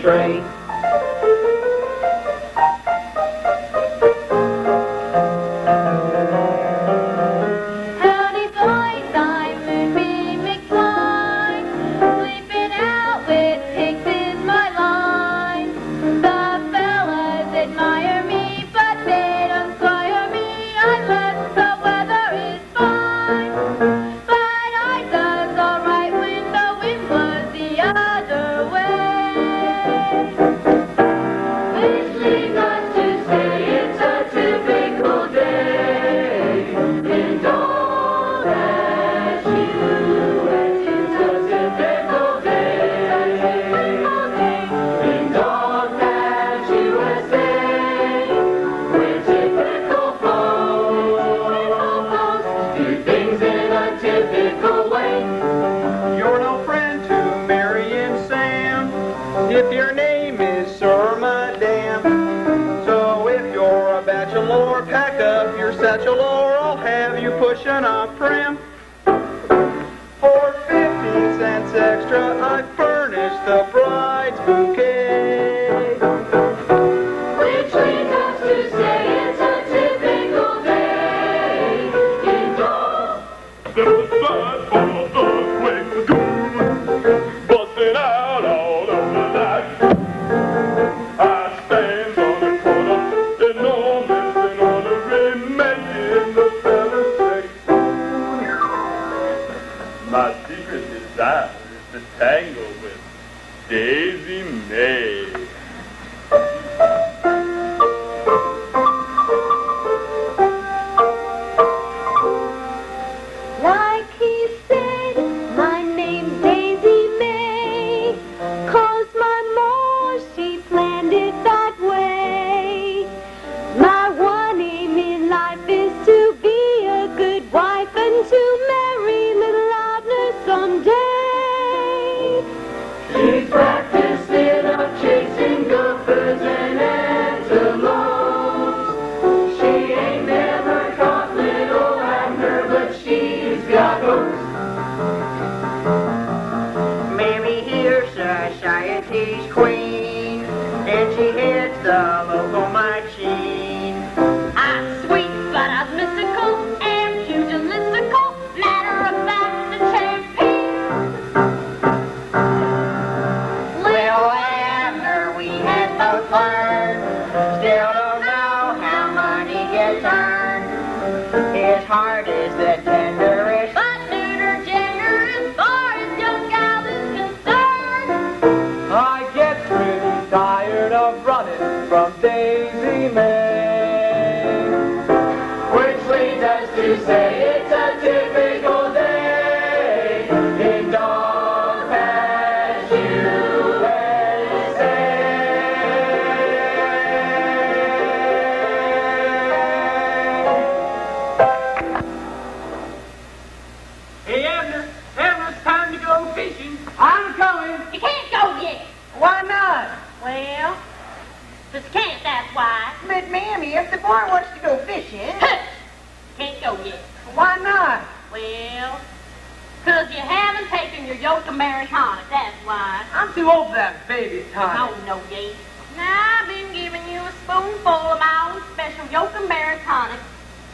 tray. If your name is Sir Madam, so if you're a bachelor, pack up your satchel or I'll have you pushing a pram. For 15 cents extra, I furnish the bride's bouquet. Which leads us to say it's a typical day in Dog. There's a slide for the quick goon, busting out all over that. I stand on the corner, enormous and honorary, making the fella say, my secret desire is to tangle with Daisy May. Like he said, my name's Daisy May, 'cause my ma, she planned it that way. My one aim in life is to be a good wife and to marry little Abner someday. She's practicing up chasing gophers and antelopes. She ain't never caught little Abner, but she's got hopes. Mammy here's society's queen, and she hits the local machine. I'm sweet, but I'm mystical and pugilistical, matter of fact, the champion. Well, Abner, we had both learned, still don't know how money gets earned. His heart is the tenderest, But neuter gender as far as young gal is concerned. I get pretty tired of running from Daisy May. Which leads us to say it's a typical day in Dog Patch, USA. Hey, Abner, it's time to go fishing. I'm coming. You can't go yet. Why not? Well, just can't, that's why. But Mammy, if the boy wants to go fishing, Hush! Can't go yet. why not? Well, 'cause you haven't taken your yoke Americana, that's why. I'm too old for that baby time. Oh, no, you ain't. Now, I've been giving you a spoonful of my own special yoke Americana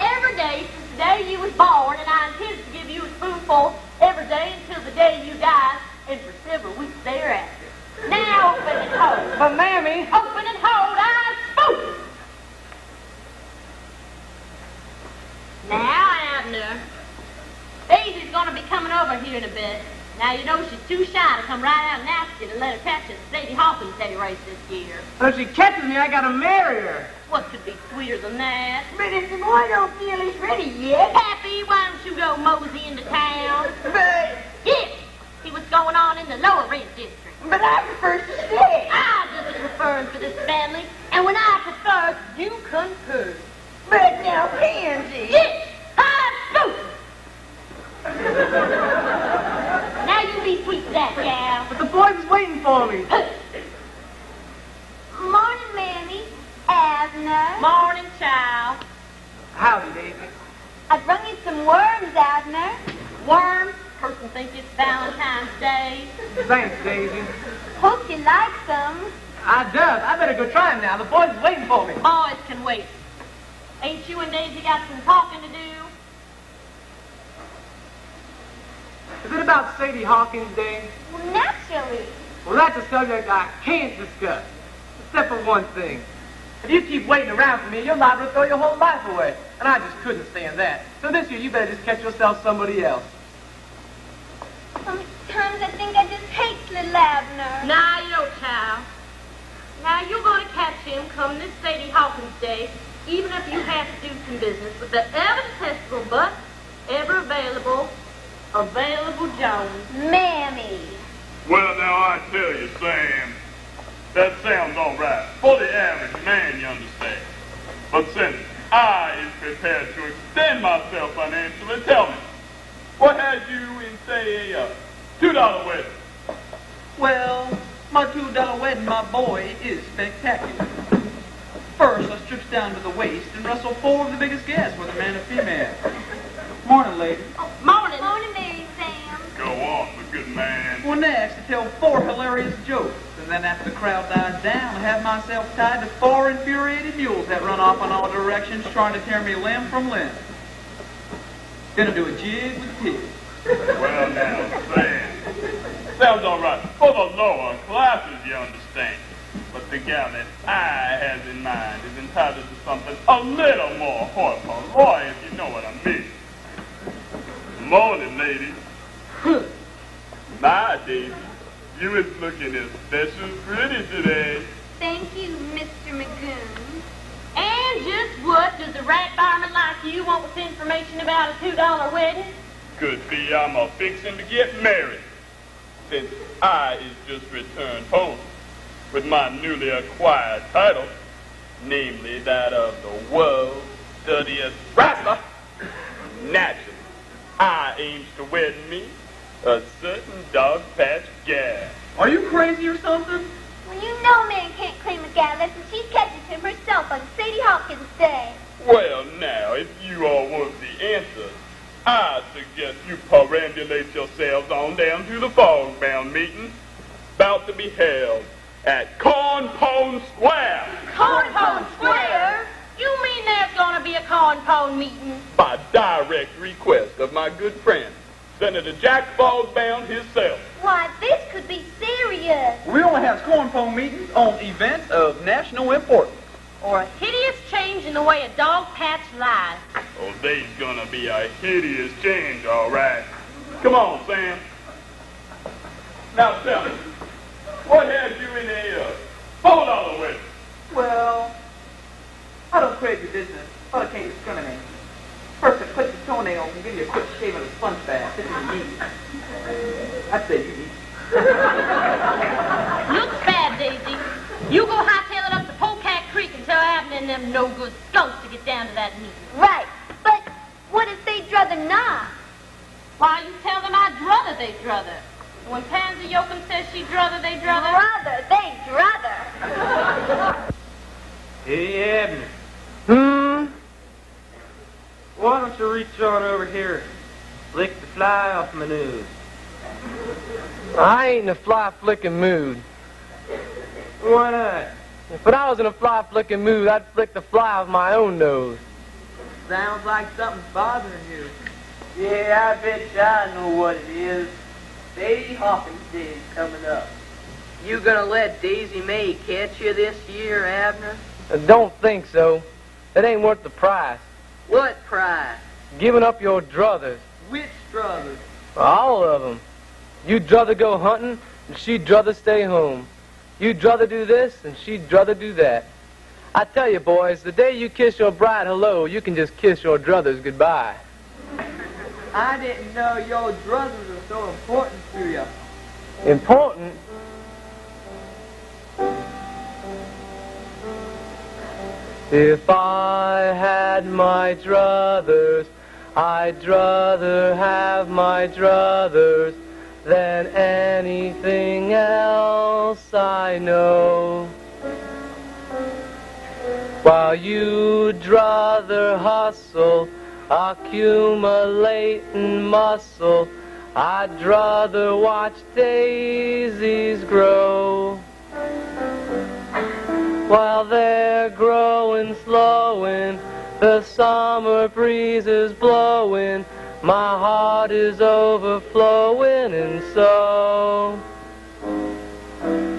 every day since the day you was born, and I intend to give you a spoonful every day until the day you die, and for several weeks thereafter. Now, open and hold. But Mammy, Open and hold, I spoon. Now, Abner, Daisy's going to be coming over here in a bit. Now, you know she's too shy to come right out and ask you to let her catch us Sadie Hawkins Teddy race this year. if she catches me, I gotta marry her. What could be sweeter than that? But if the boy don't feel he's ready yet, Pappy, why don't you go mosey into town? but Yes, see what's going on in the lower rent district. I prefer to stay. I just preferring for this family, and when I prefer, you concur. But now, Pansy. Yes, I spoon. Now you be sweet to that gal. But the boy's waiting for me. Morning, Mammy. Abner. Morning, child. Howdy, Daisy. I brung you some worms, Abner. Worms? Person thinks it's Valentine's Day. Thanks, Daisy. Hope you like some. I does. I better go try 'em now. The boys is waiting for me. Boys can wait. Ain't you and Daisy got some talking to do? Is it about Sadie Hawkins' Day? Well, naturally. Well, that's a subject I can't discuss. Except for one thing. If you keep waiting around for me, you're liable to throw your whole life away. And I just couldn't stand that. So this year, you better just catch yourself somebody else. Sometimes I think I just hate little Abner. Nah, you don't, child. Now, you're going to catch him come this Sadie Hawkins Day, even if you have to do some business with the ever-detestable but ever-available Jones. Mammy. Well, now, I tell you, Sam, that sounds all right for the average man, you understand. But since I is prepared to extend myself financially, tell me, what has you in, say, a $2 wedding? Well, my $2 wedding, my boy, is spectacular. First, I strips down to the waist and wrestle 4 of the biggest guests, whether man or female. Morning, lady. Oh, morning. Morning, Mary Sam. Go on, the good man. Well, next, I tell 4 hilarious jokes. And then after the crowd dies down, I have myself tied to 4 infuriated mules that run off in all directions trying to tear me limb from limb. Then I do a jig with a pig. Well, now, Sam, sounds all right for the lower classes, you understand. But the gal that I has in mind is entitled to something a little more hoi polloi, if you know what I mean. Morning, ladies. My Daisy, you is looking especial pretty today. Thank you, Mr. Magoon. And just what does a rat barman like you want with information about a $2 wedding? Could be I'm a fixin' to get married, since I is just returned home with my newly acquired title, namely that of the world's dirtiest wrestler. Naturally, I aims to wed me a certain dog patch gal. Are you crazy or something? Well, you know man can't claim a gal unless she catches him herself on Sadie Hawkins' Day. Well, now, if you all want the answers, I suggest you perambulate yourselves on down to the fog-bound meeting about to be held at Corn Pone Square. Corn Pone Square? You mean there's going to be a corn pone meeting? By direct request of my good friend, Senator Jack Fog-bound himself. Why, this could be serious. We only have cornpone meetings on events of national importance. Or a hideous change in the way a dog patch lies. Oh, there's gonna be a hideous change, all right. Come on, Sam. Now tell me, what have you in a $4 wedding? Well, I don't crave your business, but I can't discriminate. First, I clip your toenails and give you a quick shave of the sponge bath, if you need it. I said you need it. Looks bad, Daisy. You go hightail it up to Polecat Creek and tell Abner and them no-good skunks to get down to that meeting. Right, but what if they'd rather not? Why, you tell them I'd druther they'd druther. When Pansy Yoakum says she'd druther, they'd druther. Rather, they'd druther. Hey, Abner. Why don't you reach on over here and flick the fly off my nose? I ain't in a fly-flicking mood. Why not? If I was in a fly-flicking mood, I'd flick the fly off my own nose. Sounds like something's bothering you. Yeah, I bet you I know what it is. Sadie Hawkins Day is coming up. You gonna let Daisy Mae catch you this year, Abner? I don't think so. It ain't worth the price. What prize? Giving up your druthers. Which brothers? All of them. You'd druther go hunting, and she'd druther stay home. You'd druther do this, and she'd druther do that. I tell you, boys, the day you kiss your bride hello, you can just kiss your druthers goodbye. I didn't know your druthers were so important to you. Important? If I had my druthers, I'd druther have my druthers than anything else I know. While you'd druther hustle, accumulating muscle, I'd rather watch daisies grow. While they're growing, slowing, the summer breeze is blowing, my heart is overflowing, and so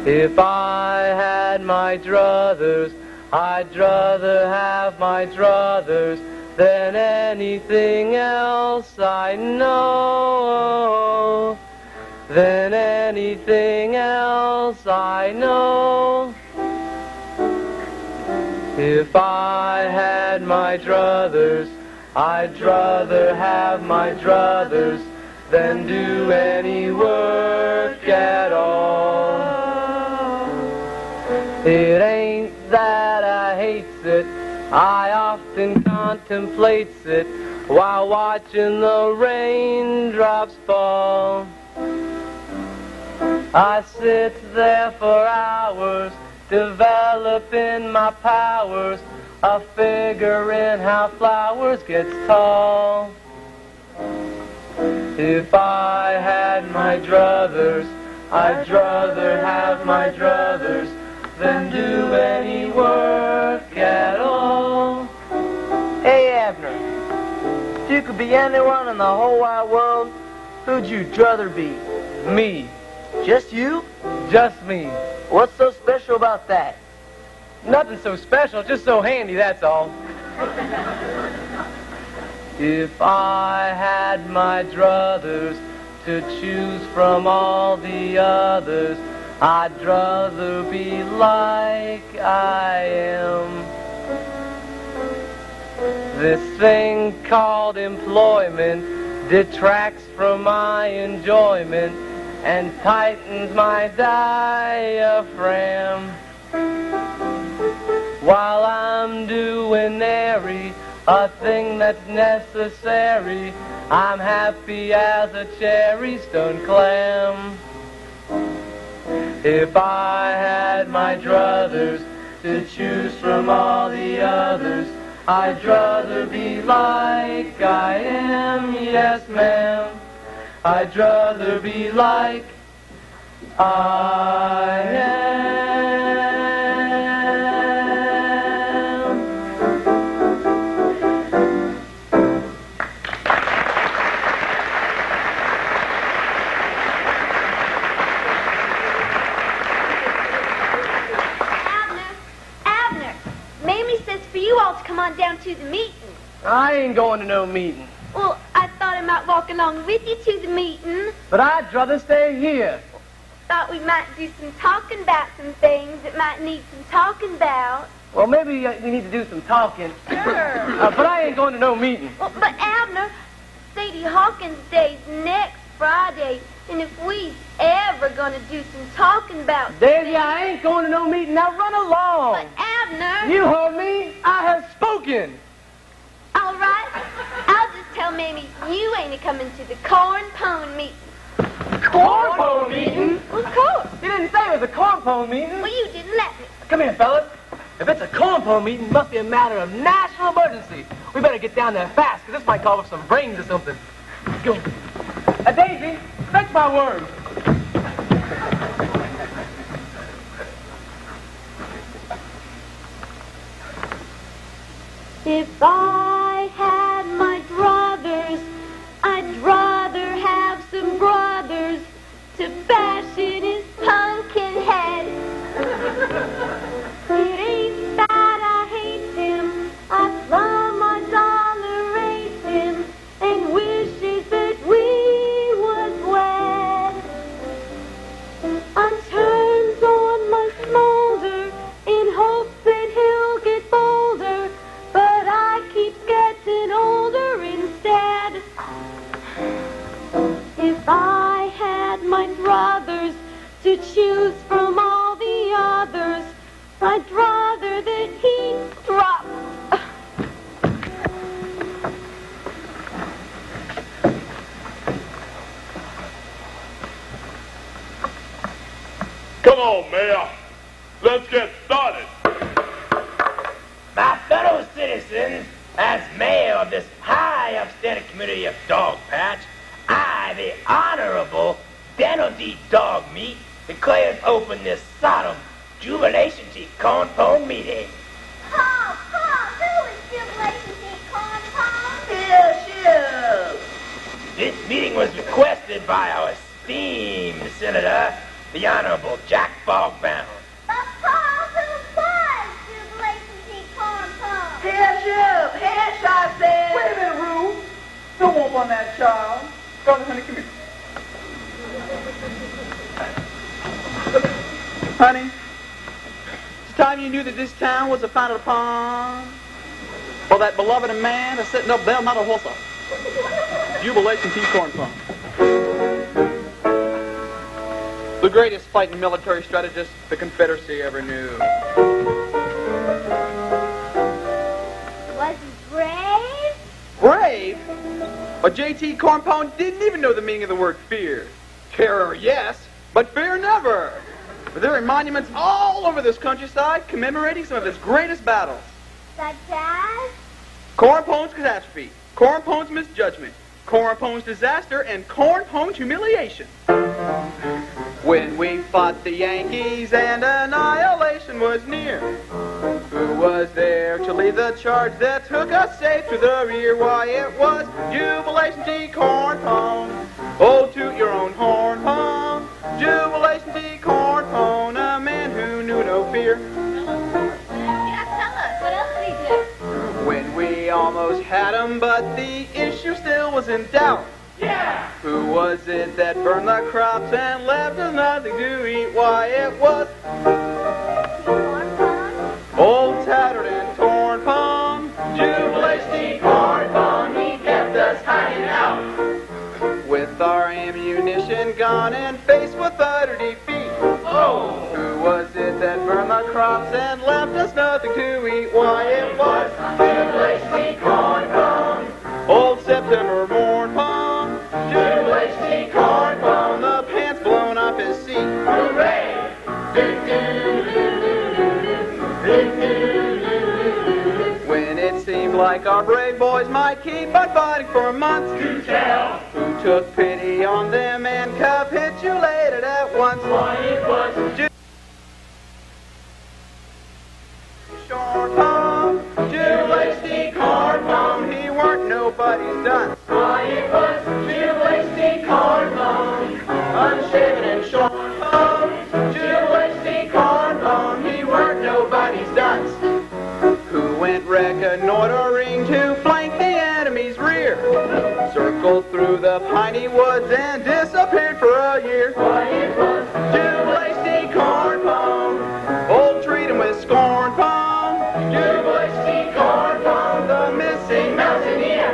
if I had my druthers, I'd rather have my druthers than anything else I know, than anything else I know. If I had my druthers, I'd rather have my druthers than do any work at all. It ain't that I hates it, I often contemplates it while watching the raindrops fall. I sit there for hours, developing my powers, a figuring how flowers gets tall. If I had my druthers, I'd rather have my druthers than do any work at all. Hey, Abner, if you could be anyone in the whole wide world, who'd you druther be? Me. Just you? Just me. What's so special about that? Nothing so special, just so handy, that's all. If I had my druthers to choose from all the others, I'd rather be like I am. This thing called employment detracts from my enjoyment and tightens my diaphragm. While I'm doing nary a thing that's necessary, I'm happy as a cherry stone clam. If I had my druthers to choose from all the others, I'd rather be like I am, yes ma'am. I'd rather be like I am. Abner, Mamie says for you all to come on down to the meeting. I ain't going to no meeting. Well, I thought I might walk along with you to the meeting. But I'd rather stay here. Thought we might do some talking about some things that might need some talking about. Well, maybe we need to do some talking. Sure. But I ain't going to no meeting. Well, but Abner, Sadie Hawkins Day's next Friday, and if we ever gonna do some talking about Daisy, I ain't going to no meeting. Now run along. But Abner, You heard me. I have spoken. all right, I'll just tell Mamie you ain't coming to the corn pone meeting. Corn pone meeting? Well, of course. You didn't say it was a corn pone meeting. Well, you didn't let me. Come here, fellas. If it's a corn pone meeting, it must be a matter of national emergency. We better get down there fast, because this might call for some brains or something. Let's go. Daisy, fetch my words. If I had my druthers, I'd rather have some brothers to bash in his pumpkin head. It ain't that I hate him, I plumb adorate him and wishes that we was wed. I turns on my smolder in hopes that he'll get bolder, but I keep getting older instead. If I had my druthers to choose from all the others, I'd rather that he drop. Come on, Mayor. Let's get started. My fellow citizens, as mayor of this high upstanding community of Dog Patch, I, the eat dog meat, declares open this Sodom jubilation tea corn pone meeting. Paul, who is Jubilation Tea Corn Pone? This meeting was requested by our esteemed Senator, the Honorable Jack Bogbound. But Paul, who was Jubilation Tea Corn Pone? Hands, I said. Wait a minute, Rue. Don't whoop on that child. Go on, honey, come here. Honey, it's time you knew that this town was founded upon, for that beloved man is sitting up there, not a horse. Jubilation Tea Corn Pone. The greatest fighting military strategist the Confederacy ever knew. Was he brave? Brave? A J.T. Corn Pone didn't even know the meaning of the word fear. Terror, yes, but fear never. There are monuments all over this countryside commemorating some of its greatest battles. Such as? Corn Pone's catastrophe, Corn Pone's misjudgment, Corn Pone's disaster, and Corn Pone's humiliation. When we fought the Yankees and annihilation was near, who was there to lead the charge that took us safe to the rear? Why, it was Jubilation Tea Corn Pone. Oh, toot your own horn, Pone. Jubilation Tea Corn Pone, a man who knew no fear. Yeah, tell us. What else did he do? When we almost had him, but the issue still was in doubt. Yeah! Who was it that burned the crops and left us nothing to eat? Why, it was Corn Pone? old tattered and torn Pone. Jubilation Corn Pone, he kept us hiding out. With our ammunition gone and faced with utter defeat. Oh! Who was it that burned the crops and left us nothing to eat? Why, it was Jubilation Corn Pone. Old September morn Pone. Jubilation Corn Pone, the pants blown off his seat. Hooray! When it seemed like our brave boys might keep on fighting for months, Do tell! who took pity on them and capitulated at once? Why, it was Corn Pone, Jubilation Corn Pone, he weren't nobody's done. Why, it was Jubilation Corn Pone. Unshaven and shorn Pone, Jubilation Corn Pone, he weren't nobody's dunce. Who went reconnoitering to flank the enemy's rear, circled through the piney woods and disappeared for a year. Why, it was Jubilation Corn Pone, old treat him with scorn Pone, Jubilation Corn Pone, the missing mountaineer.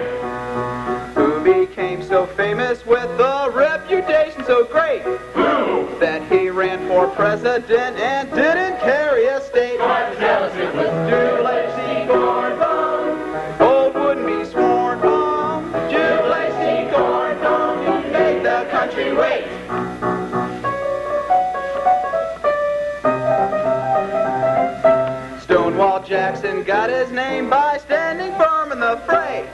who became so famous with a reputation so great Who? that he ran for president and didn't carry a state. Why, tell us it was Jubilation Corn Pone, old wouldn't be sworn Pone, Jubilation Corn Pone, he made the country wait. Stonewall Jackson got his name by standing firm in the fray,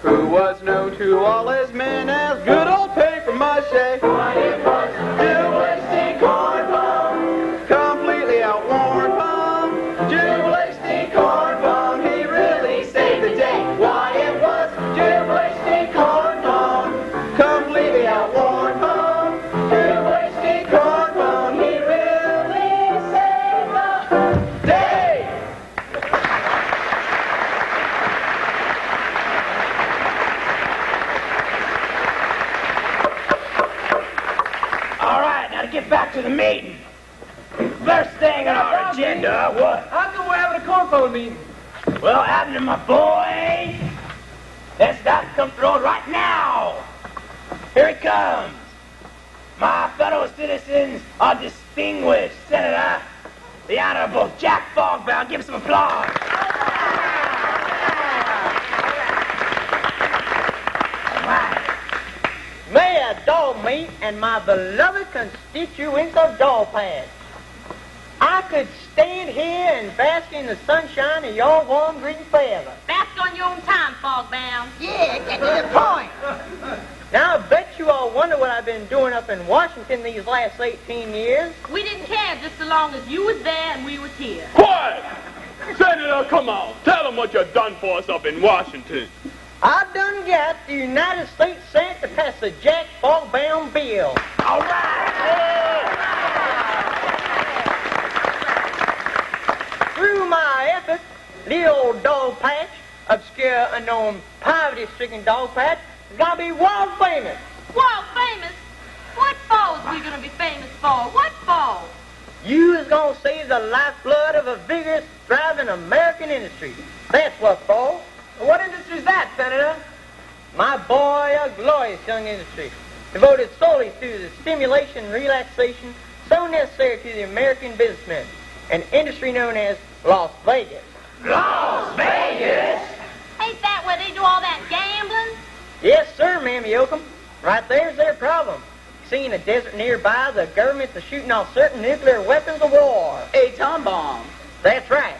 who was known to all his men as good old papier-mâché. Why, it was Jubilation Corn Pone, completely outworn Pone, Jubilation Corn Pone, he really saved the day. Why, it was Jubilation Corn Pone, completely outworn Pone, Jubilation Corn Pone, he really saved the day. All right, now to get back to the meeting. First thing on our agenda was, How come we're having a corn pone meeting? well, Abner, my boy, let's start to come through right now. Here he comes. My fellow citizens, our distinguished Senator, the Honorable Jack Bogbound. Give him some applause. All right. Mayor Dog Meat and my beloved constituents of Dog Pass, I could stand here and bask in the sunshine of your warm greeting forever. Bask on your own time, Fogbound. Yeah, get to the point. Now, I bet you you all wonder what I've been doing up in Washington these last 18 years. We didn't care just so long as you was there and we was here. Quiet! Senator, come on. Tell them what you done for us up in Washington. I done got the United States Senate to pass the Jack Fogbound bill. All right! Through my efforts, the old dog patch, obscure, unknown, poverty-stricken dog patch, is going to be world famous. World famous? What for is we going to be famous for? What for? You is going to save the lifeblood of a vigorous, thriving American industry. That's what for. What industry is that, Senator? My boy, a glorious young industry, devoted solely to the stimulation and relaxation so necessary to the American businessman, an industry known as Las Vegas. Las Vegas? Ain't that where they do all that gambling? Yes, sir, Mammy Yoakum. Right there's their problem. See, in a desert nearby, the governments are shooting off certain nuclear weapons of war. Atom bomb. That's right.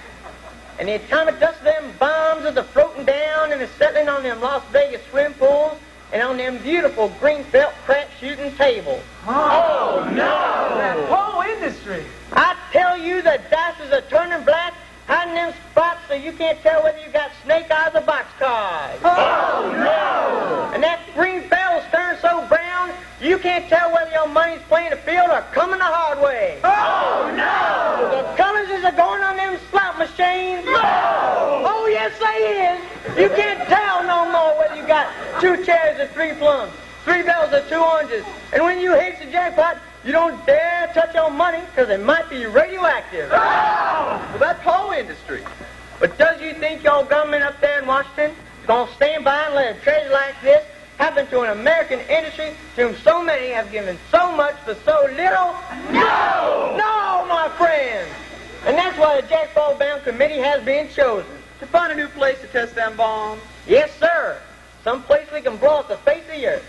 And the atomic dust of them bombs is a-floating down and is settling on them Las Vegas swim pools and on them beautiful green felt crap shooting tables. Oh, no! That whole industry. I tell you, the dice is a-turning black, hiding them spots so you can't tell whether you got snake eyes or boxcars. Oh, no! And that green fell's turned so brown, you can't tell whether your money's playing the field or coming the hard way. Oh, no! The colors is a-going on them slot machines. No! Oh, yes, they is. You can't tell no more whether you got 2 cherries or 3 plums, 3 bells or 2 oranges. And when you hit the jackpot, you don't dare touch your money because it might be radioactive. Well, that's whole industry. But does you think your government up there in Washington is going to stand by and let a tragedy like this happen to an American industry to whom so many have given so much for so little? No! No, my friends! And that's why the Jack Fogbound Committee has been chosen. To find a new place to test them bombs. Yes, sir. Some place we can blow off the face of the earth.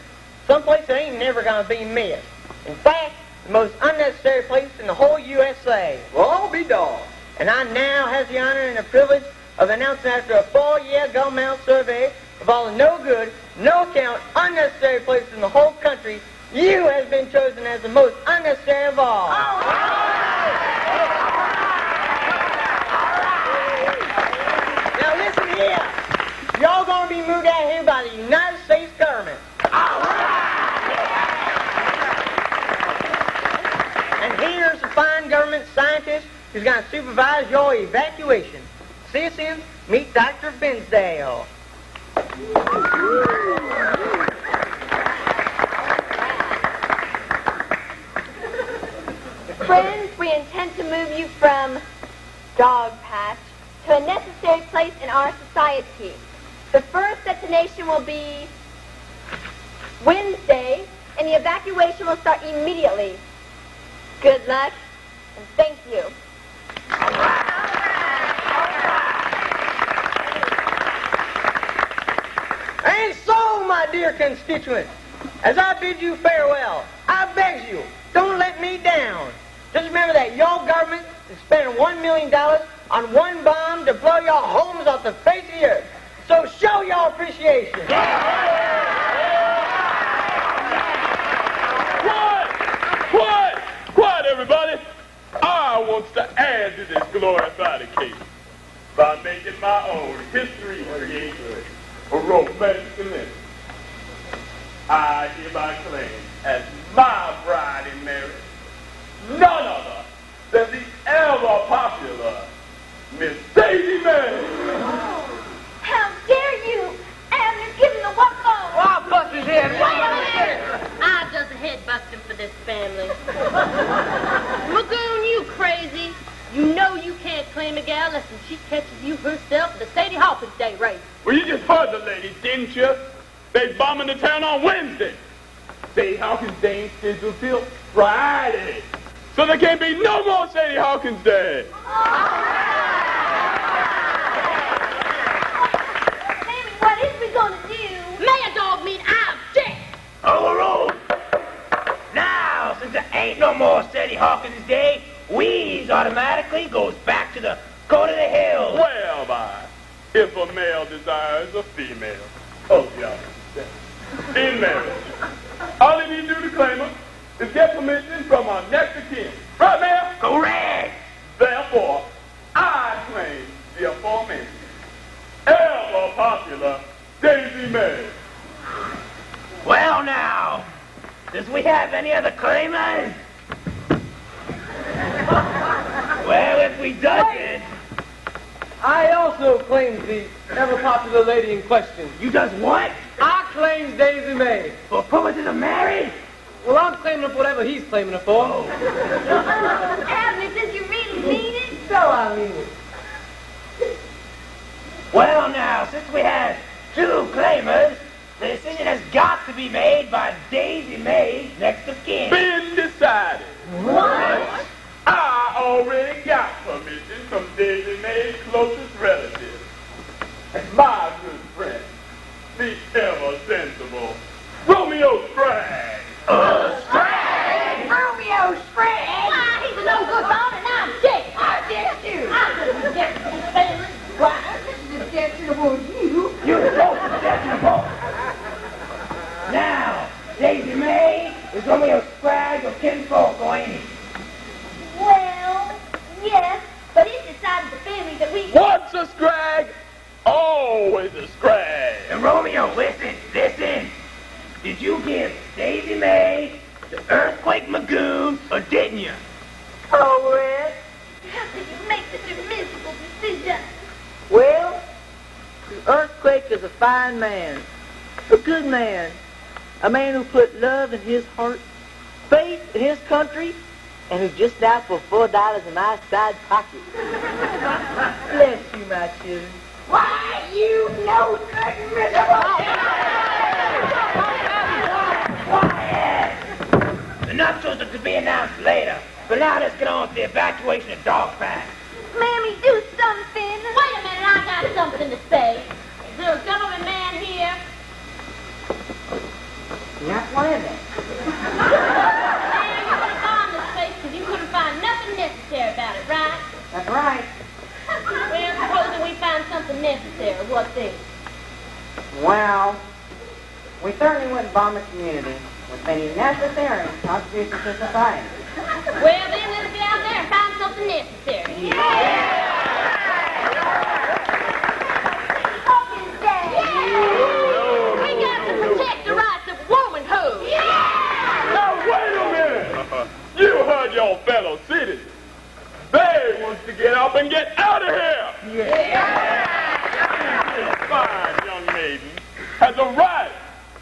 Some place that ain't never going to be missed. In fact, the most unnecessary place in the whole USA. Well, I'll be dogged. And I now have the honor and the privilege of announcing after a 4-year governmental survey of all the no good, no account, unnecessary places in the whole country, you has been chosen as the most unnecessary of all. Now listen here. Y'all gonna be moved out here by the United States government. And here's a fine government scientist who's going to supervise your evacuation. Citizens, meet Dr. Finsdale. Friends, we intend to move you from Dog Patch to a necessary place in our society. The first destination will be Wednesday, and the evacuation will start immediately. Good luck, and thank you. And so, my dear constituents, as I bid you farewell, I beg you, don't let me down. Just remember that your government is spending $1 million on one bomb to blow your homes off the face of the earth. So show your appreciation. Quiet, everybody. I want to add to this glorified occasion by making my own history creation a romantic event. I hereby claim as my bride in marriage none other than the ever popular Miss Daisy May. How dare you! Abner, give him the what-for? I'll bust his head. Wait a minute! I just head busting for this family. Magoon, you crazy. You know you can't claim a gal unless she catches you herself at the Sadie Hawkins Day race. Well, you just heard the lady, didn't you? They bombing the town on Wednesday. Sadie Hawkins Day ain't scheduled till Friday. So there can't be no more Sadie Hawkins Day. Mammy, what is we going to do? Mad dog mean I object. Overruled. Now, since there ain't no more Sadie Hawkins Day, Weeze automatically goes back to the go to the hills. Well, if a male desires a female. Oh, yeah. in marriage. All you need to do to claim her is get permission from our next of kin. Right, ma'am? Correct. Therefore, I claim the aforementioned ever popular Daisy May. Well, now, does we have any other claimers? Well, if we doesn't, I also claim the ever-popular lady in question. you does what? I claim Daisy May. For purposes of marriage? Well, I'm claiming her for whatever he's claiming her for. Abner, did you really mean it? So I mean it. Well, now, since we have two claimers, the decision has got to be made by Daisy May, next of kin. Been decided. What? I already got permission from Daisy May's closest relative. My good friend, the ever-sensible Romeo Spragg. Spragg! Romeo Spragg! Why, he's a no-good bone and I'm dead. I object you. I couldn't object to this family. Why, this is objectionable to you. You're so objectionable. Now, Daisy May is Romeo Spragg of kinfolk, or ain't he? Well, yes, but it's decided the family that we... Once a Scrag, always a Scrag. And Romeo, listen. Did you give Daisy May to Earthquake Magoon, or didn't you? Oh, Red. How could you make such a miserable decision? Well, the Earthquake is a fine man, a good man, a man who put love in his heart, faith in his country, and who just now put $4 in my side pocket. Bless you, my children. Why, you no good miserable... Quiet! The nuptials are to be announced later, but now let's get on with the evacuation of Dog Pack. Mammy, do something. Wait a minute, I got something to say. Is there a gentleman man here? Not one of them. Man, you would have gone this place because you couldn't find nothing necessary about it, right? That's right. Well, supposing we found something necessary, what then? Well, we certainly wouldn't bomb a community with any necessary contributions to society. Well, then let's get out there and find something necessary. Hawkins Day! We got to protect the rights of womanhood. Now, wait a minute. You heard your fellow citizens. They want to get up and get out of here. This fine young maiden has a right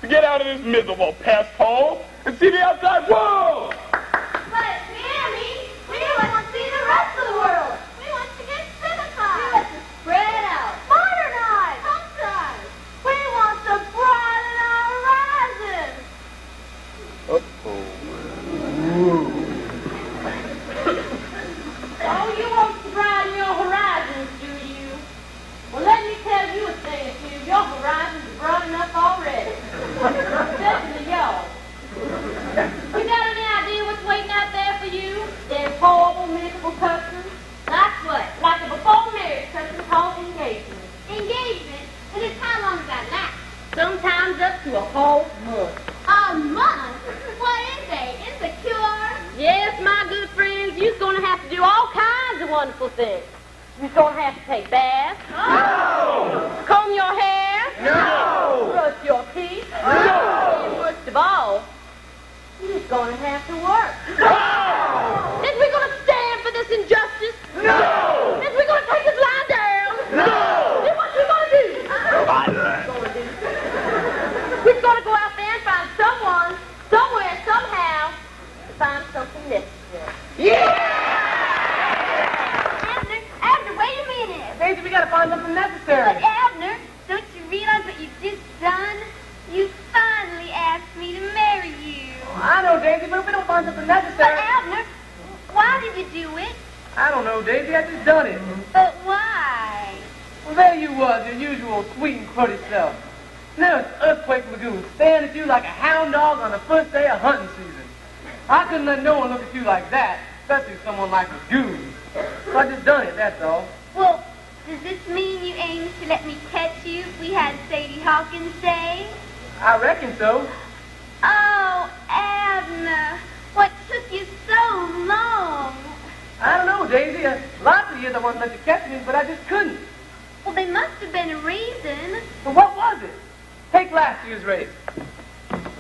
to get out of this miserable pest hole and see the outside world. But, Mammy, we want to see the rest of the world. We want to get civilized. We want to spread out. Modernize. Culturize. We want to broaden our horizons. Oh, you want to broaden your horizons, do you? Well, let me tell you a thing or two. Your horizons are broad enough already. Especially y'all. You got any idea what's waiting out there for you? Them horrible, miserable customs? That's what. Like a before marriage custom called engagement. Engagement? And it's how long does that last? Sometimes up to a whole month. A month? What is it? Insecure? Yes, my good friends, you're going to have to do all kinds of wonderful things. You're going to have to take baths. No! Comb your hair. No! Brush your teeth. No! And worst of all, you're going to have to work. No! Is we going to stand for this injustice? No! Is we going to take this line down? No! Then what you going to do? We're going to go out there and find someone, somewhere, somehow, to find something necessary. Abner, wait a minute. Daisy, we gotta find something necessary. But Abner, don't you realize what you've just done? You finally asked me to marry you. I know, Daisy, but if we don't find something But necessary... Abner, why did you do it? I don't know, Daisy, I just done it. But why? Well, there you was, your usual sweet and pretty self. Now it's Earthquake Lagoon, staring at you like a hound dog on the first day of hunting season. I couldn't let no one look at you like that, especially someone like a goon. So I just done it, that's all. Well, does this mean you aim to let me catch you if we had Sadie Hawkins Day? I reckon so. Oh, Abner, what took you so long? I don't know, Daisy. Lots of years I wanted to let you catch me, but I just couldn't. Well, there must have been a reason. But what was it? Take last year's race.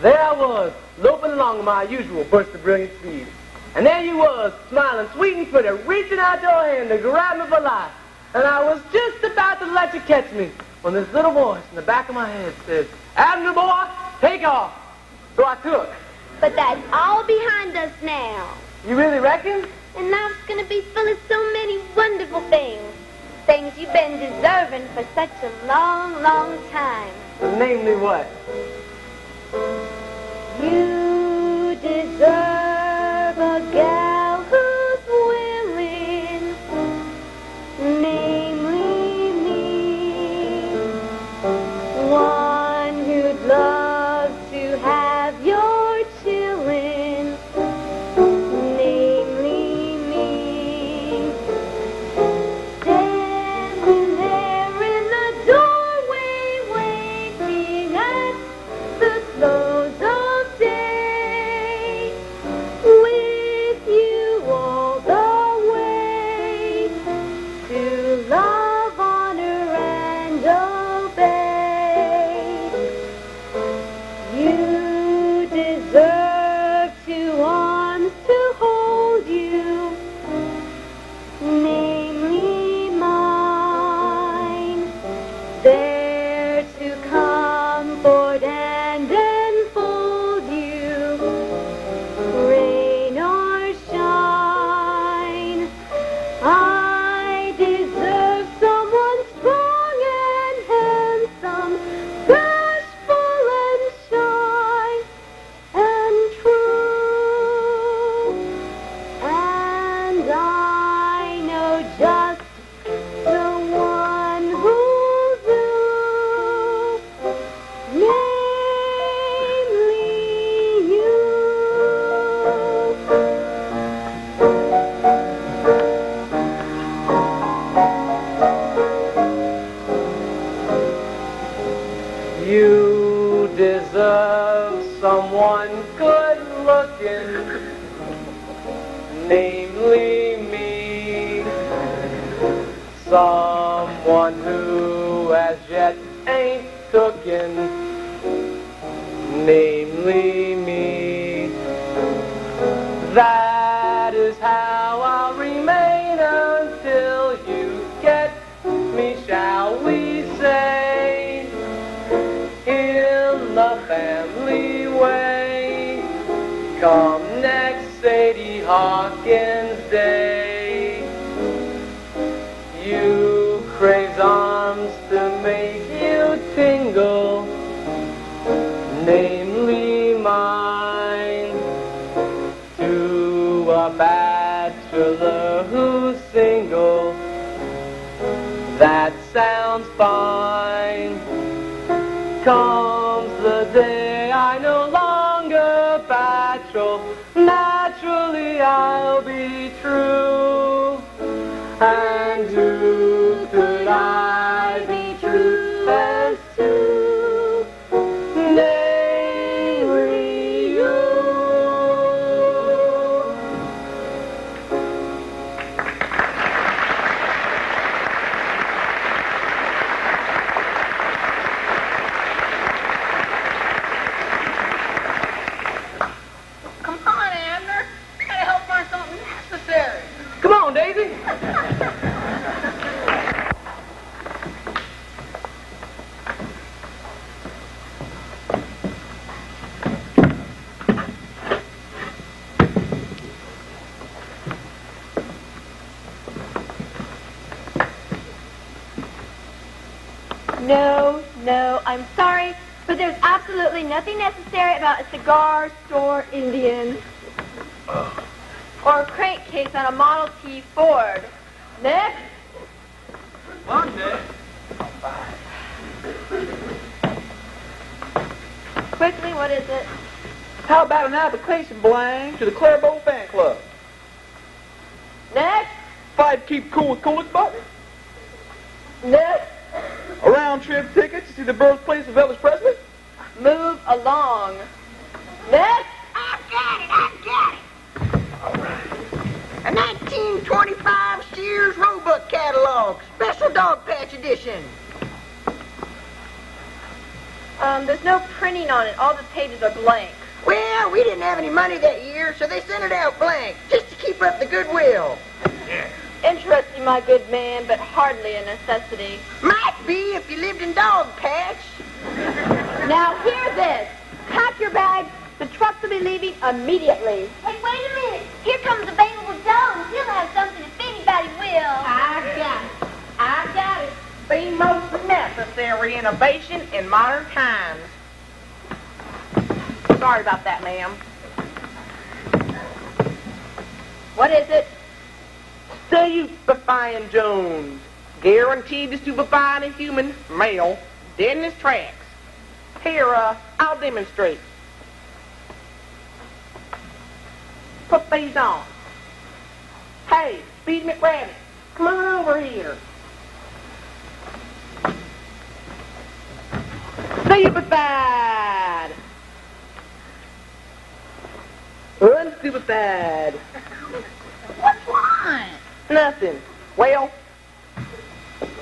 There I was, loping along at my usual burst of brilliant speed. And there you was, smiling sweet and pretty, reaching out your hand to grab me for life. And I was just about to let you catch me when this little voice in the back of my head said, Abner, boy, take off. So I took. But that's all behind us now. You really reckon? And life's gonna be full of so many wonderful things. Things you've been deserving for such a long, long time. Namely what? You deserve a gal who's willing, namely me. One who'd love to have your chillin', namely me. Standing there in the doorway, waiting at the close of day, with you all the way, to love, honor, and obey. You deserve 2 arms to hold you, namely mine, there to comfort and enfold you, rain or shine. I deserve someone strong and handsome, bashful and shy and true. And I know just the one who'll do, namely you. You deserve someone good-looking, namely me. Someone who as yet ain't tooken, namely me. That is how I'll remain until you get me, shall we say, in the family way. Come next Sadie Hawkins Day. You craves arms to make you tingle, namely mine. To a bachelor who's single, that sounds fine. Comes the day I no longer bachelor, naturally I'll be true. And who could I be true as to? Namely you. Come on, Abner. Gotta help find something necessary. Come on, Daisy. No, I'm sorry, but there's absolutely nothing necessary about a cigar store Indian. Or a crankcase on a Model T Ford. Next. One day. Quickly, what is it? How about an application blank to the Clairbow Fan Club? Next. If I'd keep cool with Coolidge Button? Next. A round-trip ticket to see the birthplace of Elvis Presley? Move along. Next. I've got it. All right. A 1925 Sears Roebuck catalog, special dog patch edition. There's no printing on it. All the pages are blank. Well, we didn't have any money that year, so they sent it out blank, just to keep up the goodwill. Interesting, my good man, but hardly a necessity. Might be if you lived in Dog Patch. Now hear this. Pack your bags. The trucks will be leaving immediately. Hey, wait a minute. Here comes Available Jones. He'll have something if anybody will. I got it. The most necessary innovation in modern times. Sorry about that, ma'am. What is it? Stupefying Jones. Guaranteed to stupefy a human, male, dead in his tracks. Here, I'll demonstrate. Put these on. Hey, Speed McRabbit, come on over here. Stupefied. Unstupefied. What's wrong? Nothing. Well,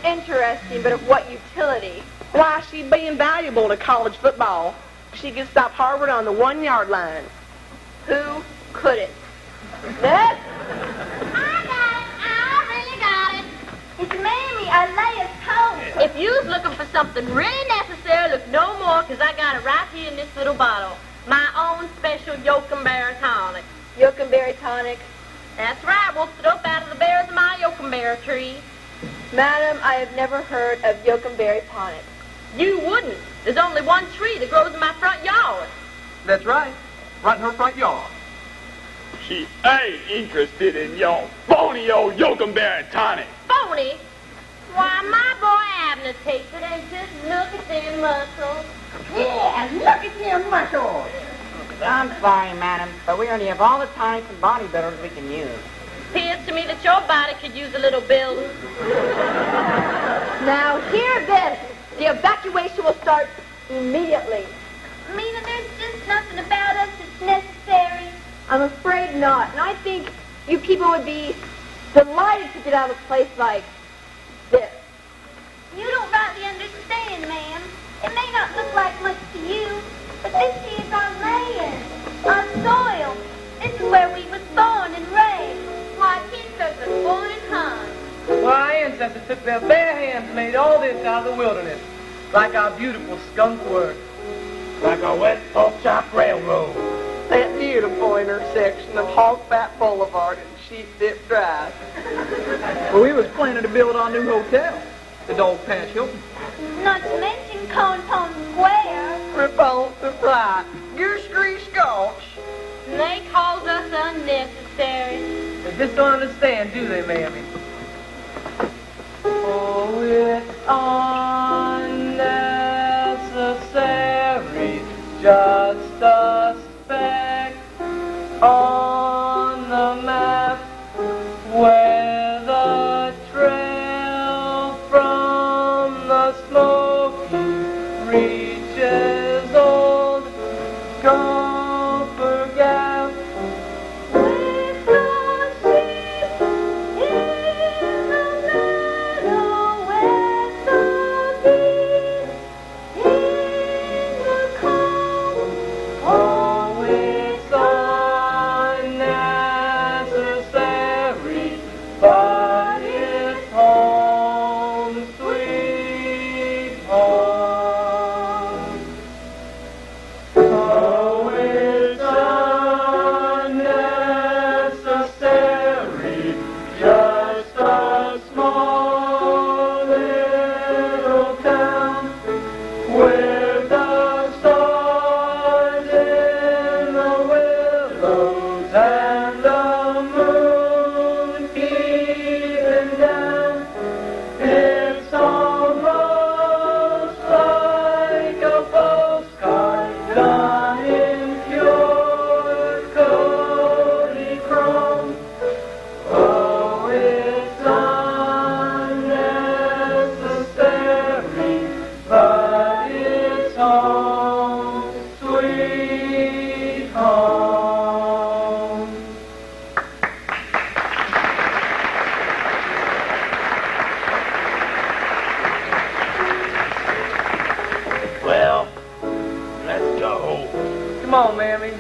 Interesting, but of what utility? why she be invaluable to college football? She could stop Harvard on the 1-yard line. Who couldn't? Next. I got it. I really got it. It's Mammy, Alea's coat. If you was looking for something really necessary, look no more, because I got it right here in this little bottle. My own special yokumberry tonic. Yokumberry tonic? That's right. We'll up out of the berries of my yokumberry tree. Madam, I have never heard of yokumberry tonic. You wouldn't. There's only one tree that grows in my front yard. That's right. Right in her front yard. She ain't interested in your phony old yokumberry tonic. Phony? Why, my boy Abner takes it and just look at them muscles. Yeah, look at them muscles. I'm sorry, madam, but we only have all the tonics and body builders we can use. Appears to me that your body could use a little building. Now hear this. The evacuation will start immediately. Mina, there's just nothing about us that's necessary. I'm afraid not. And I think you people would be delighted to get out of a place like this. You don't rightly understand, ma'am. It may not look like much to you, but this is our land, our soil. This is where we was born and raised. Why, kinfolk was born and hung. Well, our ancestors took their bare hands and made all this out of the wilderness, like our beautiful skunk work. Like a West Pork Chop Railroad. That beautiful intersection of Hog Fat Boulevard and Sheep Dip Drive. Well, we was planning to build our new hotel, the Dog Patch Hilton. Not to mention Cone Pond Square. Repulsive flight. Goose Grease Gulch. And they called us unnecessary. They just don't understand, do they, Mammy? Oh, it's unnecessary, just a speck on the map where the trail from the Smoky reaches old Gopher Gap. With the sheep in the meadow, with the geese in the cold. Oh, it's unnecessary, but it's home, sweet home. Come on, Mammy.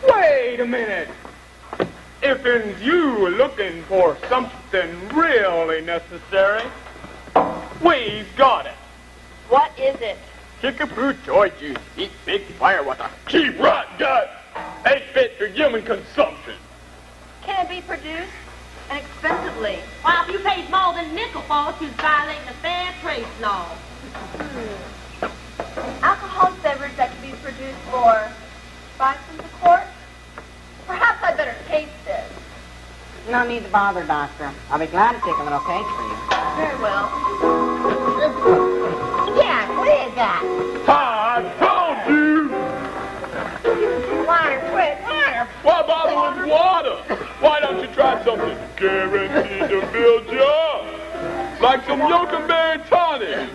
Wait a minute. If you are looking for something really necessary, we've got it. What is it? Kickapoo joy juice. Eat big firewater. Keep rot gut. Ain't fit for human consumption. Can it be produced inexpensively? Well, if you pay more than nickel for it, you're violating the fair trade law. Alcohol beverage that can be produced for 5 cents a quart? Perhaps I'd better taste it. No need to bother, Doctor. I'll be glad to take a little taste for you. Very well. Jack, what is that? I told you. Water, quick, water. Why bother with water? Why don't you try something guaranteed to build you up? Like some yokerberry tonic.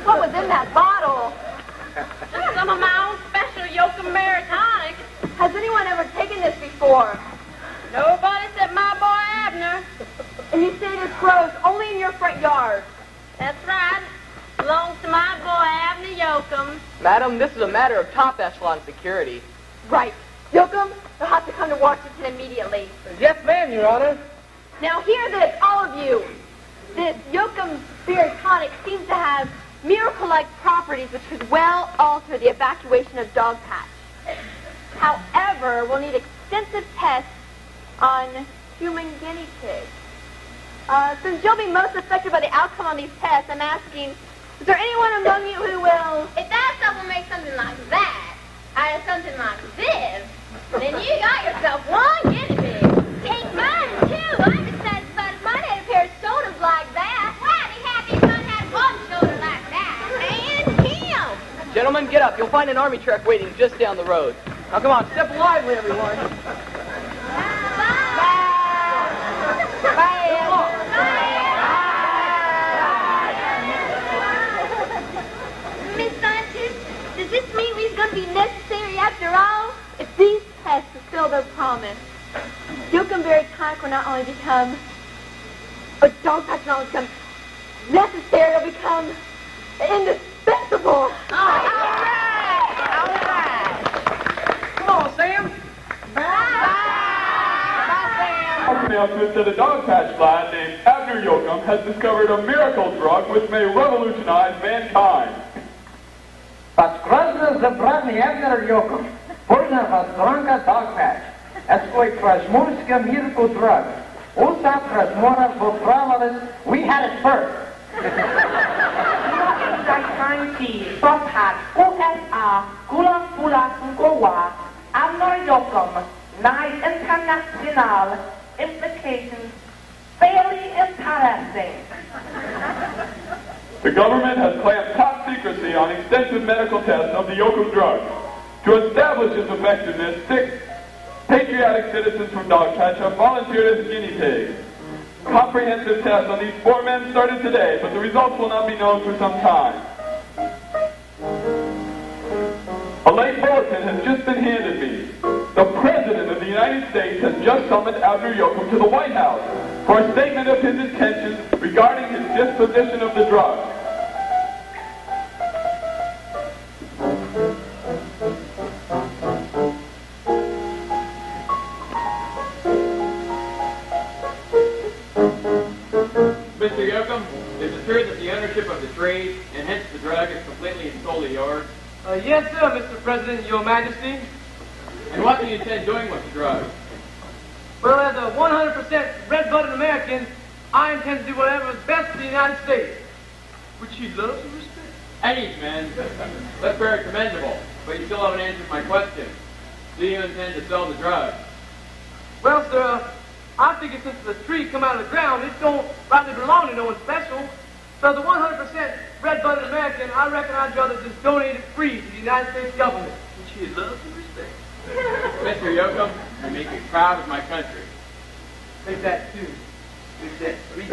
What was in that bottle? Some of my own special yoker tonic. Has anyone ever taken this before? Nobody except my boy Abner. And you say this grows only in your front yard? That's right. Belongs to my boy Abner Yoakum. Madam, this is a matter of top echelon security. Right. Yoakum, you'll have to come to Washington immediately. Yes, ma'am, Your Honor. Now hear this, all of you. This Yoakum Spirit Tonic seems to have miracle-like properties which could well alter the evacuation of Dog Patch. However, we'll need extensive tests on human guinea pigs. Since you'll be most affected by the outcome on these tests, I'm asking, is there anyone among you who will... If that stuff will make something like that, out of something like this, then you got yourself one guinea pig. Take mine, too. I'm just satisfied if mine had a pair of shoulders like that. Well, I'd be happy if mine had one shoulder like that. And him. Gentlemen, get up. You'll find an army truck waiting just down the road. Now, come on, step lively, everyone. Miss Scientist, does this mean we're going to be necessary after all? If these tests fulfill their promise, Yoakumberry Tonic will not only become, or Dog Patch will not only become necessary, it'll become indispensable. All right. Come on, Sam. Announcement that a dog patch lad named Abner Yoakum has discovered a miracle drug which may revolutionize mankind. Pasquazna zabrani Abner Yoakum, Purna Vasdranka Dog Patch, Escoi Krasmurska miracle drug. Usa Krasmora Votravalis, we had it first. Kula Pula Sunkowa, Abner Yoakum, Night International, implications fairly interesting. The government has clamped top secrecy on extensive medical tests of the Yoakum drug. To establish its effectiveness, 6 patriotic citizens from Dog Patch have volunteered as guinea pigs. Comprehensive tests on these 4 men started today, but the results will not be known for some time. A late bulletin has just been handed me. The President of the United States has just summoned Abner Yoakum to the White House for a statement of his intentions regarding his disposition of the drug. Mr. Yoakum, is it true that the ownership of the trade, and hence the drug, is completely and solely yours? Yes, sir, Mr. President, Your Majesty. And what do you intend doing with the drug? Well, as a 100% red-blooded American, I intend to do whatever is best for the United States, which he loves and respects. Thanks, man. That's very commendable, but you still haven't answered my question. Do you intend to sell the drug? Well, sir, I figure since the tree come out of the ground, it don't rightly belong to no one special. So as a 100% red-blooded American, I reckon I'd rather just donate it free to the United States government, which he loves and respects. Mr. Yoakum, you make me proud of my country. Take that, too. Take that, please.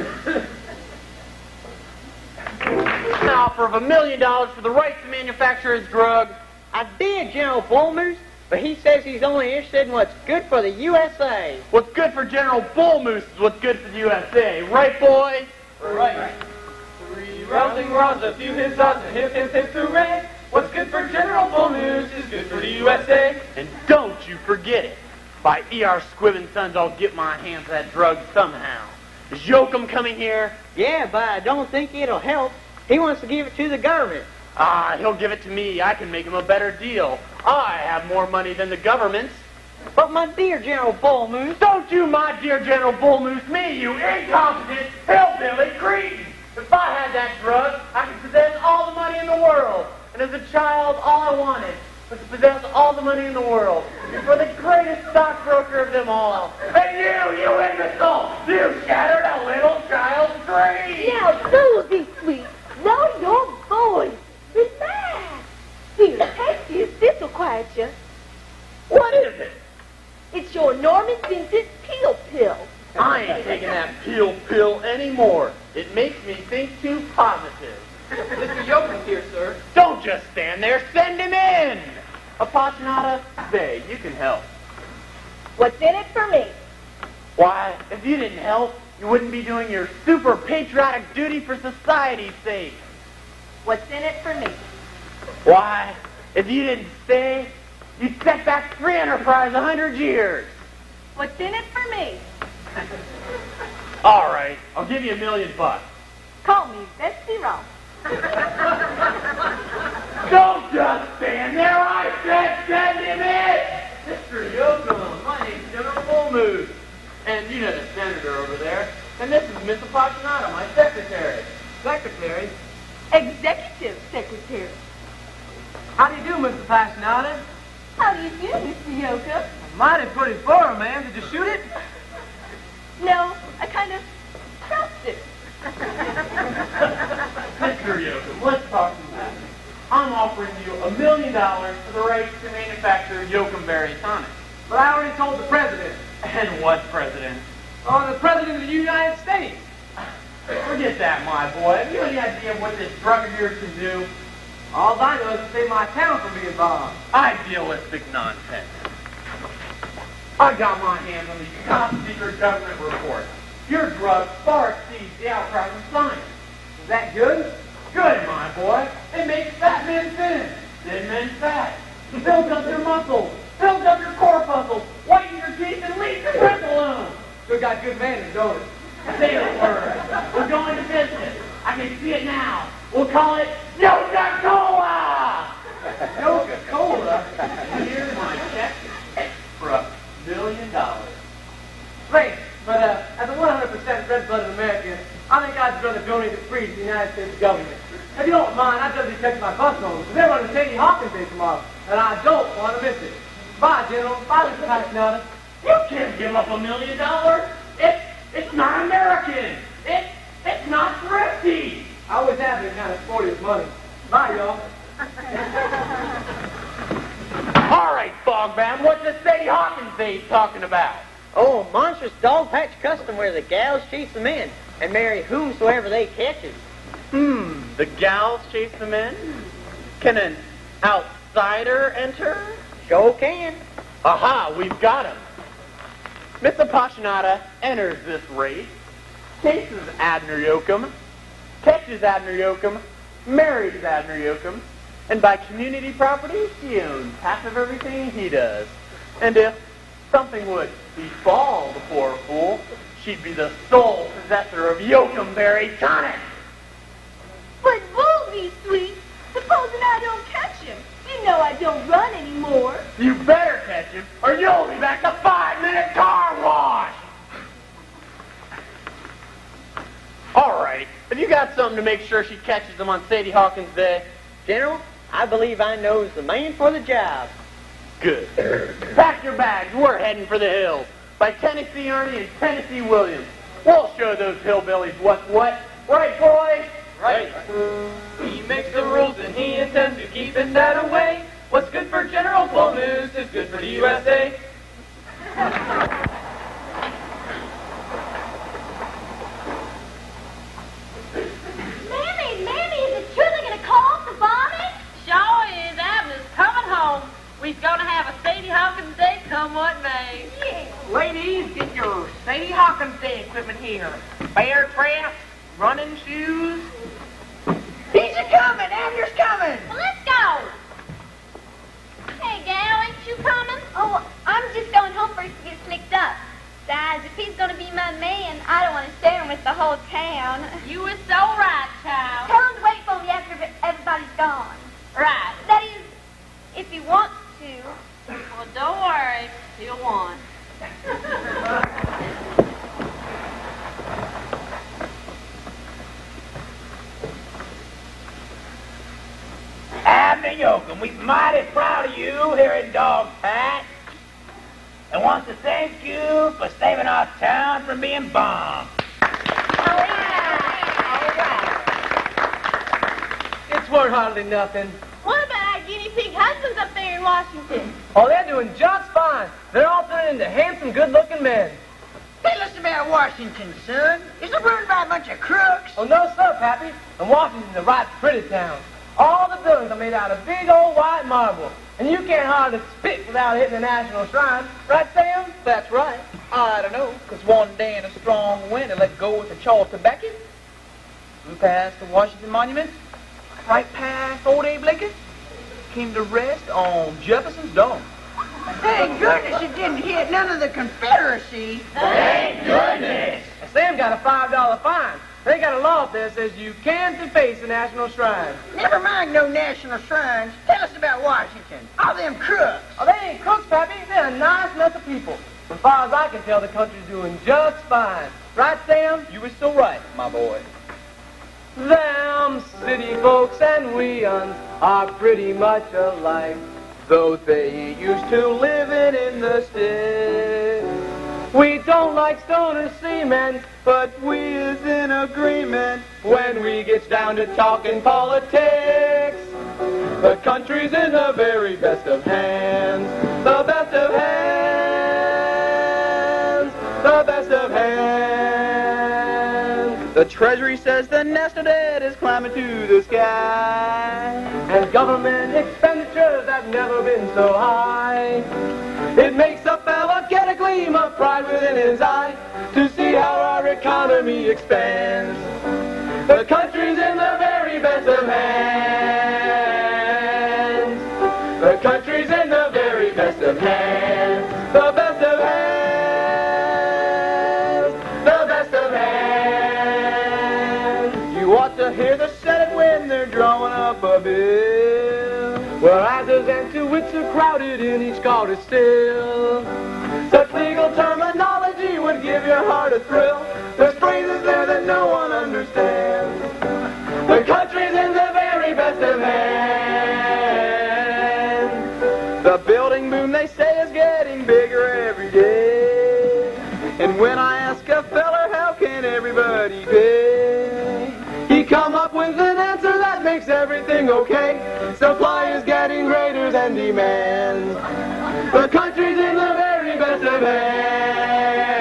An offer of $1 million for the right to manufacture his drug. I did, General Bullmoose, but he says he's only interested in what's good for the USA. What's good for General Bullmoose is what's good for the USA. Right, boys? Right. 3 rousing rounds, a few his odds, and hip hooray. What's good for General Bullmoose is good for the USA. And don't you forget it. By E.R. Squibb and Sons, I'll get my hands on that drug somehow. Is Yoakum coming here? Yeah, but I don't think it'll help. He wants to give it to the government. Ah, he'll give it to me. I can make him a better deal. I have more money than the government. But my dear General Bullmoose... Don't you, my dear General Bullmoose, me, you incompetent hillbilly cretin! If I had that drug, I could possess all the money in the world. And as a child, all I wanted was to possess all the money in the world. For the greatest stockbroker of them all. And you imbecile, you shattered a little child's dream! Now, Susie, sweet, lower your voice. Relax. Here, take this. This'll quiet you. What is it? It's your Norman Vincent Peel Pill. I ain't taking that peel pill anymore. It makes me think too positive. Mr. Yoakum's here, sir. Don't just stand there. Send him in. Appassionata, say, you can help. What's in it for me? Why, if you didn't help, you wouldn't be doing your super patriotic duty for society's sake. What's in it for me? Why, if you didn't stay, you'd set back free enterprise 100 years. What's in it for me? All right, I'll give you $1 million. Call me Betsy Ross. Don't just stand there, I said send him in! Mr. Yoakum, my name's General Bullmoose. And you know the senator over there. And this is Miss Appassionata, my secretary. Secretary? Executive Secretary. How do you do, Mr. Appassionata? How do you do, Mr. Yoakum? Mighty pretty flower, ma'am. Did you shoot it? No, I kind of crossed it. Mr. Yoakum, let's talk some business. I'm offering you $1 million for the right to manufacture Yoakum-berry tonic. But I already told the president. And what president? Oh, the president of the United States. Forget that, my boy. Have you any idea of what this drug of yours can do? All I know is to save my town from being bombed. Idealistic nonsense. I got my hands on these top-secret government reports. Your drug far exceeds the outcry from science. Is that good? Good, my boy. It makes fat men thin, thin men fat. Builds up your muscles, builds up your corpuscles, whitens your teeth, and leaves your breath alone. Still got good manners, don't it? Say the word. We're going to business. I can see it now. We'll call it Coca-Cola! Coca-Cola? Here's my check for $1 million. Thanks, but as a 100% red-blooded American, I think I'd rather donate it free to the United States government. If you don't mind, I'd rather catch my bus home, because they're running Sadie Hawkins Day tomorrow, and I don't want to miss it. Bye, General. Bye, Mr. Appassionata. You can't give up $1 million. It's not American. It's not thrifty. I always have been kind of sporty with money. Bye, y'all. All right, Fogman, what's the Sadie Hawkins Day talking about? Oh, a monstrous dog patch custom where the gals chase the men and marry whomsoever they catches. The gals chase the men? Can an outsider enter? Sure can. Aha, we've got him. Miss Appassionata enters this race, chases Abner Yoakum, catches Abner Yoakum, marries Abner Yoakum, and by community property, she owns half of everything he does. And if something would befall the poor fool, she'd be the sole possessor of Yoakum-berry tonic. But Wolvie, sweet, supposing I don't catch him. You know I don't run anymore. You better catch him, or you'll be back to 5-minute car wash! All right, have you got something to make sure she catches him on Sadie Hawkins Day? General, I believe I knows the man for the job. Good. Pack your bags, we're heading for the hills. By Tennessee Ernie and Tennessee Williams. We'll show those hillbillies what's what. Right, boys? Right. He makes the rules and he intends to keep that away. What's good for General Bullmoose is good for the USA. Mammy, is it true they're going to call off the bombing? Sure is. Abner's coming home. We're going to have a Sadie Hawkins Day come what may. Yeah. Ladies, get your Sadie Hawkins Day equipment here. Bear traps, running shoes. He's a-coming! Abner's coming! Well, let's go. Hey, gal, ain't you coming? Oh, I'm just going home first to get slicked up. Besides, if he's going to be my man, I don't want to share him with the whole town. You were so right, child. Tell him to wait for me after everybody's gone. Right. That is, if he wants to. Well, don't worry. He'll want. Abner Yoakum, we're mighty proud of you here in Dog Patch. And want to thank you for saving our town from being bombed. It's worth hardly nothing. What about our guinea pig husbands up there in Washington? Oh, they're doing just fine. They're all turning into handsome, good-looking men. Tell us about Washington, son. Is it ruled by a bunch of crooks? Oh, no, sir, Pappy. And Washington's a right pretty town. All the buildings are made out of big old white marble. And you can't hardly spit without hitting the National Shrine. Right, Sam? That's right. I don't know, 'cause one day in a strong wind it let go with a chaw of tobacco. Flew past the Washington Monument, right past old Abe Lincoln, came to rest on Jefferson's dome. Thank goodness it didn't hit none of the Confederacy. Thank goodness! And Sam got a $5 fine. They got a law up there that says you can't deface the National Shrine. Never mind no national shrines. Tell us about Washington. All them crooks. Oh, they ain't crooks, Pappy. They're a nice mess of people. As far as I can tell, the country's doing just fine. Right, Sam? You were so right, my boy. Them city folks and we uns are pretty much alike, though they ain't used to living in the sticks. We don't like stoner seamen, but we is in agreement when we gets down to talking politics. The country's in the very best of hands, the best of hands, the best of hands. The Treasury says the national debt is climbing to the sky, and government expenditures have never been so high. It makes a fella get a gleam of pride within his eye to see how our economy expands. The country's in the very best of hands. The country's in the very best of hands. The best of hands. The best of hands. You ought to hear the Senate when they're drawing up a bill, where houses and two wits are crowded in each codicil. Such legal terminology would give your heart a thrill. There's phrases there that no one understands. The country's in the very best of hands. The building boom, they say, is getting bigger every day. And when I ask a feller, how can everybody pay? He come up with an answer that makes everything okay. Supply is getting greater than demand. The country's in the very best of hands.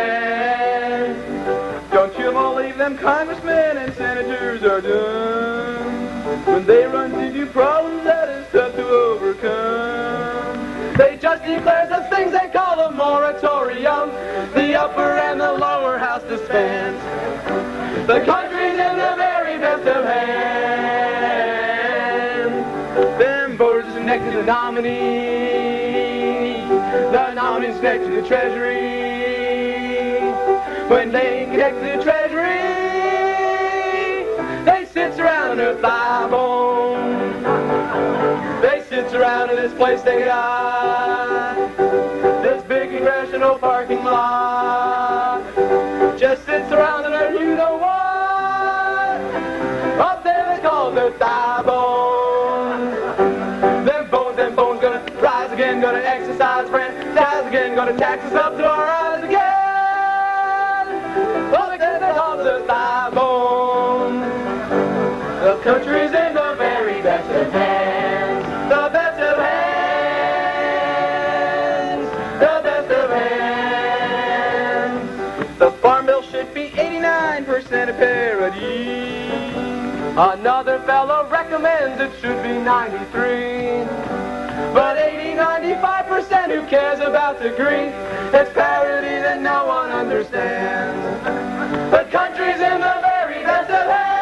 Don't you believe them congressmen and senators are done when they run into problems that is tough to overcome? They just declare such things they call a moratorium. The upper and the lower house disbands. The country's in the very best of hands. Them voters are next to the nominee. The nominee's next to the Treasury. When they connect to the Treasury, they sit around their thigh bone. They sit around in this place they got, this big congressional parking lot. Just sits around in there, you know what? Up there they call the thigh bones. Them bones gonna rise again, gonna exercise franchise again, gonna tax us up to our eyes again. Up there they call the thigh bones. The country's in the very best of hands, the best of hands. Another fellow recommends it should be 93. But 80-95% who cares about degree? It's parody that no one understands. The country's in the very best of hands.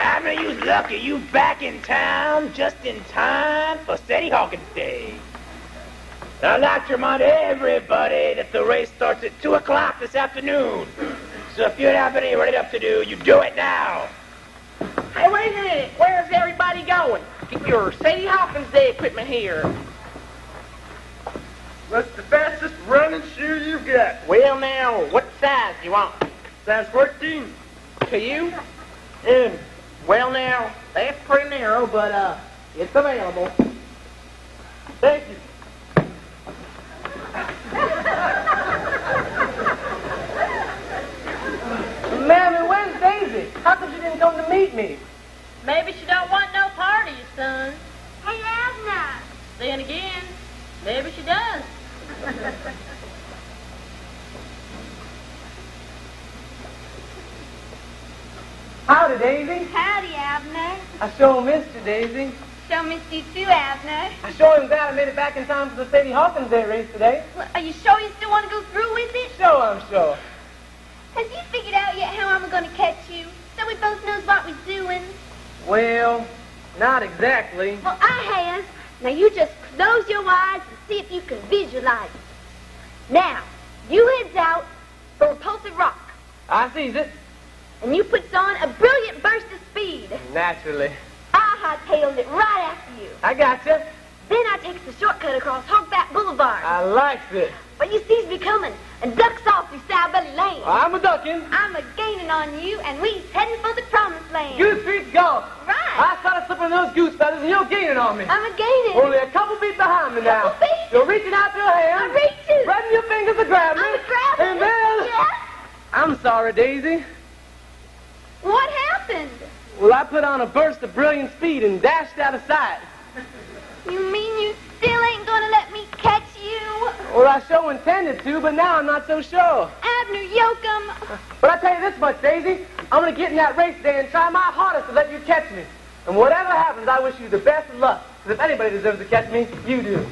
Abner, you lucky you back in town just in time for Sadie Hawkins Day. I'd like to remind everybody that the race starts at 2 o'clock this afternoon. So if you have any running up to do, you do it now. Hey, wait a minute. Where's everybody going? Get your Sadie Hawkins Day equipment here. What's the fastest running shoe you've got? Well, now, what size do you want? Size 14. To you? Well, now, that's pretty narrow, but, it's available. Thank you. Mammy, where's Daisy? How come she didn't come to meet me? Maybe she don't want no party, son. Hey, Abner. Then again, maybe she does. Howdy, Daisy. Howdy, Abner. I sure missed you, Daisy. Sure missed you too, Abner. I sure am glad I made it back in time for the Sadie Hawkins Day race today. Well, are you sure you still want to go through with it? Sure, I'm sure. Have you figured out yet how I'm going to catch you? So we both knows what we're doing? Well, not exactly. Well, I has. Now you just close your eyes and see if you can visualize it. Now, you heads out for Repulsive Rock. I sees it. And you puts on a brilliant burst of speed. Naturally. I hightailed it right after you. I gotcha. Then I takes the shortcut across Hogback Boulevard. I likes it. But you sees me coming and ducks off through Sour-Belly Lane. I'm a ducking. I'm a-gaining on you, and we's heading for the promised land. Goose feet golf. Right. I started slipping those goose feathers, and you're gaining on me. I'm a-gaining. Only a couple feet behind me now. Couple feet? You're reaching out your hand. I'm reaching. Spreading your fingers to grab me. I'm grabbing. And then... Yes? I'm sorry, Daisy. What happened? Well, I put on a burst of brilliant speed and dashed out of sight. You mean you still ain't gonna let me catch you? Well, I sure intended to, but now I'm not so sure. Abner Yoakum. But I tell you this much, Daisy. I'm going to get in that race today and try my hardest to let you catch me. And whatever happens, I wish you the best of luck. Because if anybody deserves to catch me, you do.